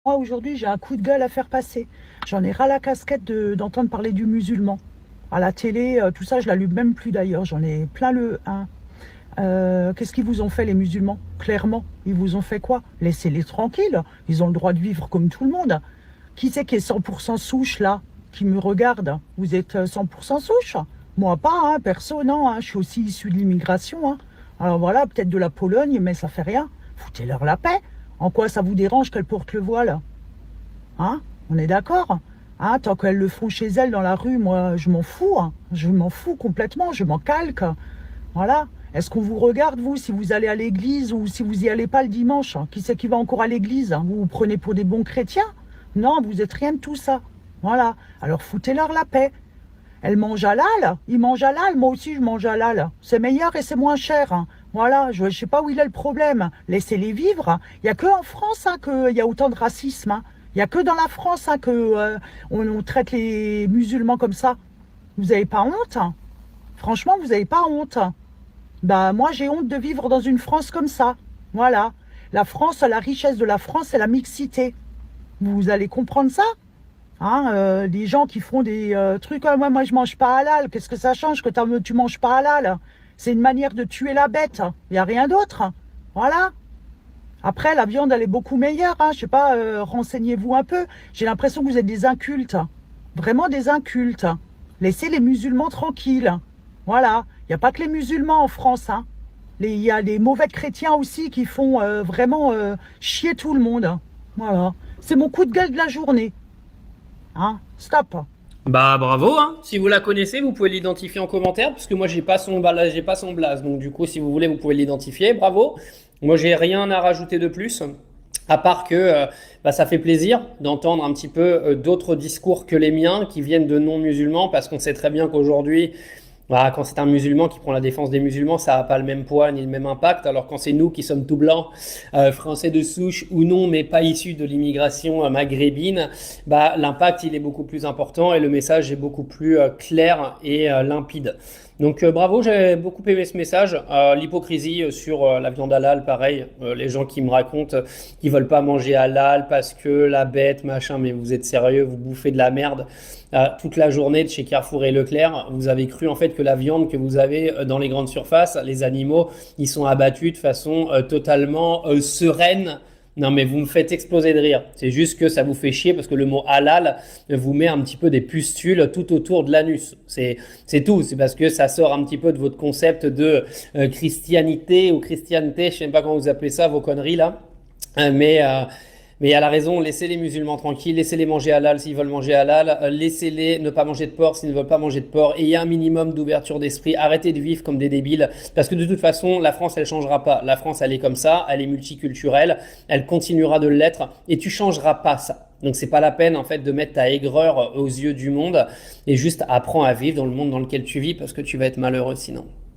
Moi, aujourd'hui, j'ai un coup de gueule à faire passer. J'en ai ras la casquette d'entendre parler du musulman. À la télé, tout ça, je l'allume même plus d'ailleurs. J'en ai plein le un. Qu'est-ce qu'ils vous ont fait, les musulmans? Clairement, ils vous ont fait quoi? Laissez-les tranquilles. Ils ont le droit de vivre comme tout le monde. Qui c'est qui est 100% souche, là? Qui me regarde? Vous êtes 100% souche? Moi, pas, hein, perso, non. Hein. Je suis aussi issu de l'immigration. Hein. Alors voilà, peut-être de la Pologne, mais ça fait rien. Foutez-leur la paix. En quoi ça vous dérange qu'elles portent le voile? Hein? On est d'accord? Hein, tant qu'elles le font chez elles dans la rue, moi, je m'en fous. Hein. Je m'en fous complètement. Je m'en calque. Voilà. Est-ce qu'on vous regarde, vous, si vous allez à l'église ou si vous y allez pas le dimanche? Hein? Qui c'est qui va encore à l'église? Hein? Vous vous prenez pour des bons chrétiens? Non, vous êtes rien de tout ça. Voilà. Alors foutez-leur la paix. Elles mangent halal, ils mangent halal, moi aussi je mange halal. C'est meilleur et c'est moins cher. Hein. Voilà, je ne sais pas où il est le problème. Laissez-les vivre. Il n'y a que en France hein, qu'il y a autant de racisme. Hein. Il n'y a que dans la France hein, que on traite les musulmans comme ça. Vous n'avez pas honte? Hein. Franchement, vous n'avez pas honte. Bah moi j'ai honte de vivre dans une France comme ça. Voilà. La France, la richesse de la France, c'est la mixité. Vous allez comprendre ça? Hein, les gens qui font des trucs, ah, moi je mange pas halal, qu'est-ce que ça change que tu manges pas halal? C'est une manière de tuer la bête, il n'y a rien d'autre. Voilà. Après, la viande, elle est beaucoup meilleure, hein. Je sais pas, renseignez-vous un peu. J'ai l'impression que vous êtes des incultes. Vraiment des incultes. Laissez les musulmans tranquilles. Voilà. Il n'y a pas que les musulmans en France, hein. Il y a des mauvais chrétiens aussi qui font vraiment chier tout le monde. Voilà. C'est mon coup de gueule de la journée. Hein? Stop. Bah bravo, hein. Si vous la connaissez, vous pouvez l'identifier en commentaire, parce que moi j'ai pas son blaze, donc du coup si vous voulez, vous pouvez l'identifier. Bravo. Moi j'ai rien à rajouter de plus, à part que bah, ça fait plaisir d'entendre un petit peu d'autres discours que les miens qui viennent de non-musulmans, parce qu'on sait très bien qu'aujourd'hui voilà, quand c'est un musulman qui prend la défense des musulmans, ça n'a pas le même poids ni le même impact. Alors quand c'est nous qui sommes tout blancs, français de souche ou non, mais pas issus de l'immigration maghrébine, bah, l'impact il est beaucoup plus important et le message est beaucoup plus clair et limpide. Donc bravo, j'ai beaucoup aimé ce message. L'hypocrisie sur la viande halal, pareil. Les gens qui me racontent qu'ils veulent pas manger halal parce que la bête, machin, mais vous êtes sérieux, vous bouffez de la merde toute la journée de chez Carrefour et Leclerc. Vous avez cru en fait que la viande que vous avez dans les grandes surfaces, les animaux, ils sont abattus de façon totalement sereine. Non mais vous me faites exploser de rire. C'est juste que ça vous fait chier parce que le mot halal vous met un petit peu des pustules tout autour de l'anus. C'est tout. C'est parce que ça sort un petit peu de votre concept de christianité ou christianité. Je sais même pas comment vous appelez ça, vos conneries là. Mais elle a raison, laissez les musulmans tranquilles, laissez-les manger halal s'ils veulent manger halal, laissez-les ne pas manger de porc s'ils ne veulent pas manger de porc, et il y a un minimum d'ouverture d'esprit, arrêtez de vivre comme des débiles, parce que de toute façon, la France, elle changera pas. La France, elle est comme ça, elle est multiculturelle, elle continuera de l'être, et tu changeras pas ça. Donc c'est pas la peine en fait de mettre ta aigreur aux yeux du monde, et juste apprends à vivre dans le monde dans lequel tu vis, parce que tu vas être malheureux sinon.